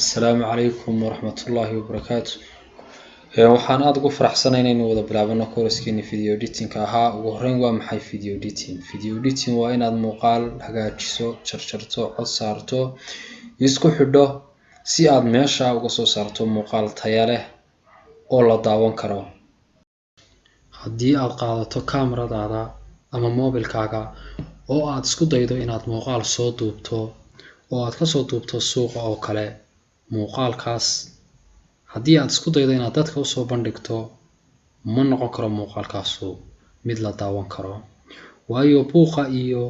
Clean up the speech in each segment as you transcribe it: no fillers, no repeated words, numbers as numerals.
السلام عليكم ورحمة الله وبركاته. waxaan aad ugu faraxsanahay inaynu wada bilaabano course-keeni video editing ahaa. ugu horreyn waa maxay video editing? Video editing waa inaad muuqaal hagaajiso, jarjarto, cod saarto, isku xidho si aad meesha uga soo saarto muuqaal tayo leh oo la daawan karo. haddii aad qaadato kamaradaada ama moobilkaaga oo aad isku daydo inaad muuqaal soo duubto oo aad kasoo duubto suuqa oo kale, muuqaalkaas haddii aad isku daydo inaad dadka usoo bandhigto, ma noqon karo muuqaalkaasu mid la daawan karo, waayo buuqa iyo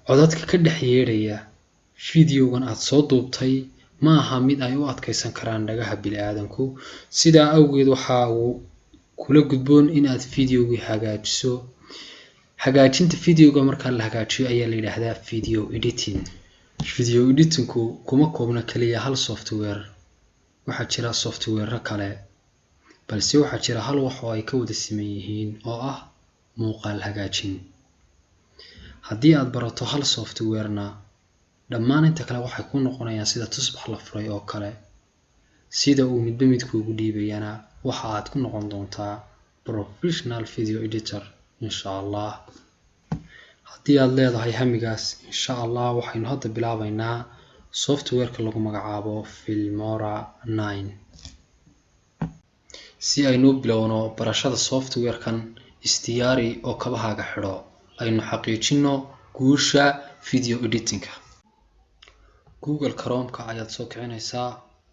codadka ka dhex yeedhaya videogan aad soo duubtay ma aha mid ay u adkeysan karaan dhagaha bini'aadanku. sidaa awgeed waxaa uu kula gudboon inaad videogii hagaajiso. hagaajinta videoga marka la hagaajiyo ayaa la yidhaahdaa video editing. video editingku kuma koobna kaliya hal software, waxaa jira software kale, balse waxaa jira hal wax oo ay ka wada siman yihiin oo ah muuqaal hagaajin. haddii aad barato hal software-na, dhammaan inta kale waxay ku noqonayaan sida tusbax la furay oo kale. sida uu midba midkuugu dhiibayana waxa aad ku noqon doontaa professional video editor insha Allah. haddii aad leedahay hamigaas, insha Allah waxaynu hadda bilaabaynaa software-ka lagu magacaabo Filmora 9. si aynu bilowno barashada software-kan, isdiyaari oo kabahaaga xidho. aynu xaqiijino guusha video editing-ka. Google Chrome-ka ayaad soo kicinaysaa,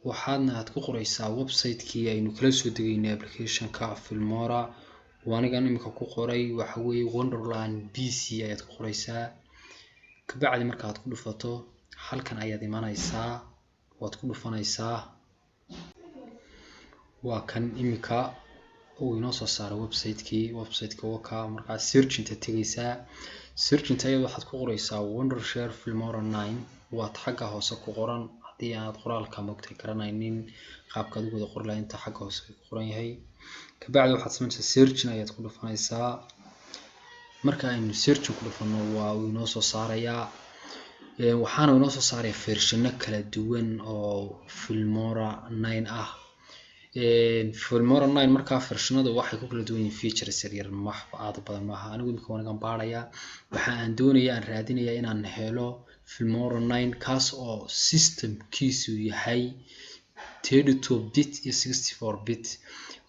waxaadna aad ku qoraysaa website-kii aynu kala soo degaynay application-ka Filmora. waanigan imika ku qoray waxa weeye Wonderland PC ayaad ku qoraysaa. kabacdi markaad ku dhufato, halkan ayaad imanaysaa, waad ku dhufanaysaa. waa kan imika uu inoo soo saaray website-ka waka. markaa search-inta tegaysaa. search-inta ayaad waxaad ku qoraysaa Wondershare Filmora 9. waad xagga hoose ku qoran. haddii aad qoraalka mogtay garanaynin qaabkaad ugu wada qori lahayd, inta xagga hoose ku qoran yahay. kabacdi waxaad sameynaysaa search-in ayaad ku dhufanaysaa. marka aynu search-in ku dhufano, waa uu inoo soo saarayaa. waxaana inoo soo saaraya version-no kala duwan oo Filmora 9 ah. Filmora 9 markaa version-nadu waxay ku kala duwan yihiin features yaryar, wax aad u badan maaha. anigu imika wanagan baaraya, waxa aan doonaya aan raadinaya inaan helo Filmora 9 kaas oo systemkiisu yahay 32 bit iyo 64 bit.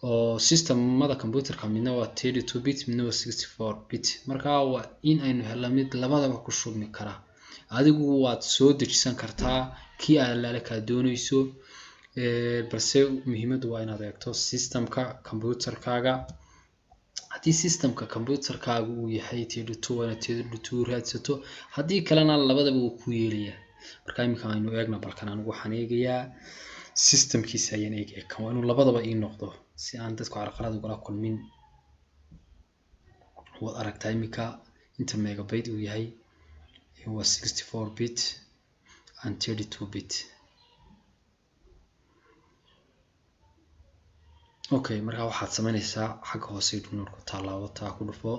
oo systemada computerka midna waa 32 bit midna waa 64 bit. markaa waa in aynu helno mid labadaba ku shubmi kara. adigu waad soo dejisan kartaa kii aad alaale kaa doonayso, balse muhiimadu waa inaad eegto systemka computerkaaga. haddii systemka computerkaaga uu yahay 32, waa inaad 32 raadsato. haddii kalena labadaba wuu ku yeelaya. marka imika aynu eegna balkan. anigu waxaan eegayaa systemkiisa ayaan eegaya. kan waa inuu labadaba ii noqdo si aan dadku carqalad ugala kulmin. waad aragtaa imika inta megabyte uu yahay, waa 64 bit and 32 bit. okay, markaa waxaad sameynaysaa xagga hoose download ku taallaa, wataa ku dhufo.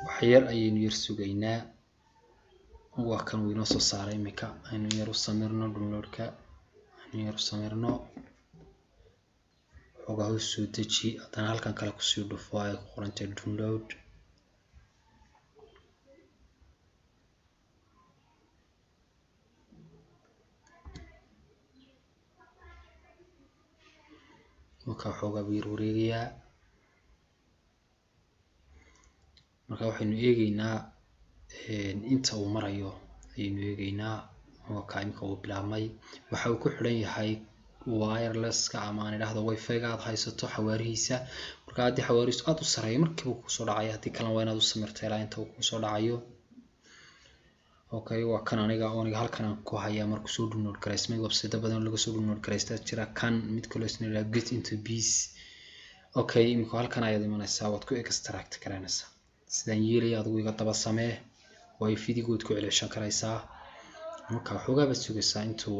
waxyar ayaynu yar sugaynaa. waa kan uu inoo soo saaray imika. aynu yar u samirno download-ka, aynu yar u samirno. xogaa hoos soo deji, haddana halkan kale kusii dhufo ay ku qorantay download. markaa xoogaa buu yar wareegayaa. marka waxaynu eegaynaa inta uu marayo ayaynu eegaynaa. ka imika uu bilaabmay. waxa uu ku xidhan yahay wireless-ka ama aan idhaahdo wifi-ga aad haysato xawaarihiisa. marka haddii xawaarihiisu aad u sareeyo markiiba kusoo dhacaya, haddii kalena waa inaad u samirto ilaa inta uu kusoo dhacayo. okay, waa kan aniga halkan aan ku hayaa markuu soo download garaysmay. website badan laga soo download garaystaa jira. kan mid kaloo isna la get into peace. okay, imika halkan ayaad imanaysaa, waad ku extract garanaysaa. sidaan yeelaya adigu iga daba samee. way fidigood ku celeeshan karaysaa. marka xoogaa baad sugaysaa intuu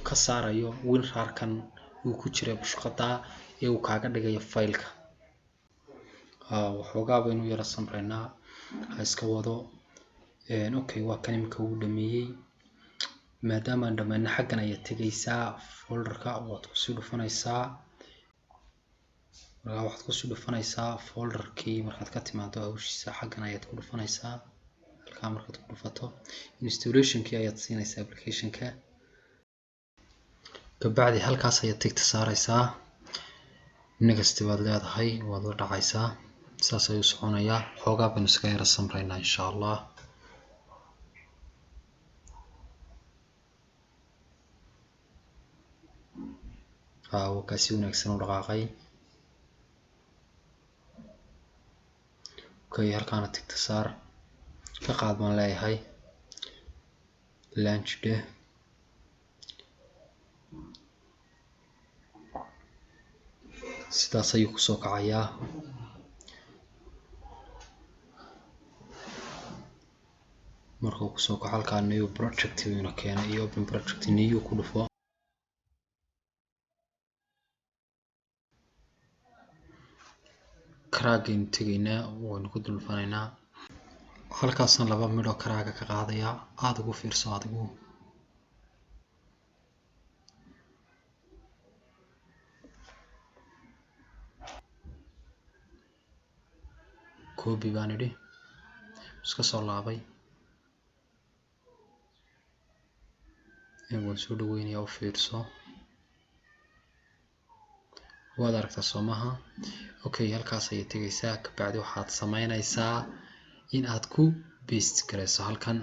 ka saarayo WinRAR-kan uu ku jira bushqada ee uu kaaga dhigayo file-ka. waxoogaa baynu yara samreynaa, ha iska wado. okay, waa kan imika uu dhameeyay. maadaama aan dhammayno xaggan ayaad tegaysaa folderka waad kusii dhufanaysaa markaa waxaad kusii dhufanaysaa folderkii markaad ka timaado hawshiisa xaggan ayaad ku dhufanaysaa halkaa markaad ku dhufato installationkii ayaad siinaysaa applicationka kabacdi halkaas ayaad tigta saaraysaa next baad leedahay waad la dhacaysaa saas ayuu soconayaa xoogaa baynu iska yara samraynaa insha allah waa si wanaagsan u dhaqaaqay okay halkaana tigta saar ka qaad baan leeyahay launch day sidaas ayuu kusoo kacayaa markuu kusoo kaco halkaa new project ina keenay iyo open project new ku dhufo karaagaynu tegaynaa waynu ku dulfanaynaa halkaasna laba midhoo karaaga ka qaadayaa aada ugu fiirso adigu copy baan idhi iska soo laabay waan soo dhaweynayaa u fiirso waad aragtaa soomaha okay halkaas ayay tegaysaa kabacdi waxaad samaynaysaa in aad ku paste garayso halkan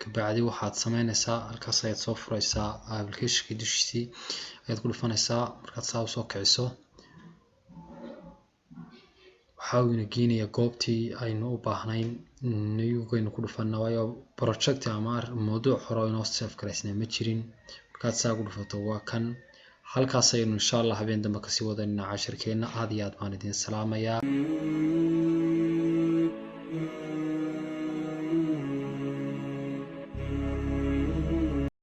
kabacdi waxaad samaynaysaa halkaas ayaad soo furaysaa applicationka dushiisii ayaad ku dhufanaysaa markaad saa usoo kiciso waxaa uu ina geenayaa goobtii aynu u baahnayn newgaynu ku dhufana waayo project ama mawduuc hore inoo save garaysnaa ma jirin markaad saa ku dhufato waa kan halkaas ayaynu insha allah habeen dambe kasii wadaynaa cashirkeena aad iyo aad baan idin salaamayaa